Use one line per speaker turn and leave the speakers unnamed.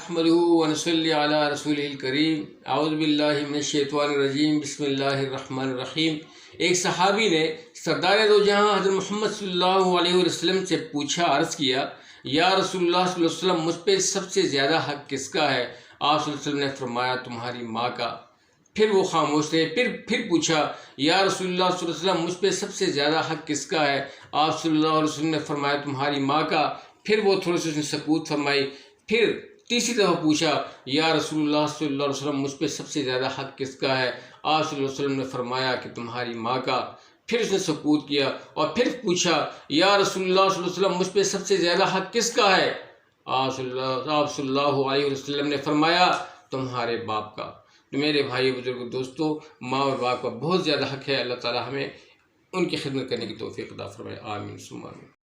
نحمده ونصلي على رسوله الکریم اعوذ باللہ من الشیطان الرجیم بسم اللہ الرحمن الرحیم۔ ایک صحابی نے سردار دو جہاں حضرت محمد صلی اللہ علیہ وسلم سے پوچھا، عرض کیا، یا رسول اللہ صلی اللہ علیہ وسلم مجھ پہ سب سے زیادہ حق کس کا ہے؟ آپ صلی اللہ علیہ وسلم نے فرمایا تمہاری ماں کا۔ پھر وہ خاموش رہے، پھر پوچھا، یا رسول اللہ صلی اللہ علیہ وسلم مجھ پہ سب سے زیادہ حق کس کا ہے؟ آپ صلی اللہ علیہ وسلم نے فرمایا تمہاری ماں کا۔ پھر وہ تھوڑی سی اس نے سکوت فرمائی، پھر تیسری دفعہ پوچھا، یا رسول اللہ صلی اللہ علیہ وسلم مجھ پہ سب سے زیادہ حق کس کا ہے؟ آپ صلی اللہ علیہ وسلم نے فرمایا کہ تمہاری ماں کا۔ پھر اس نے سکوت کیا اور پھر پوچھا، یا رسول اللہ صلی اللہ علیہ وسلم مجھ پہ سب سے زیادہ حق کس کا ہے؟ آپ صلی اللہ علیہ وسلم نے فرمایا تمہارے باپ کا۔ تو میرے بھائی بزرگ دوستو، ماں اور باپ کا بہت زیادہ حق ہے۔ اللہ تعالی ہمیں ان کی خدمت کرنے کی توفیق عطا فرمائے، آمین ثم آمین۔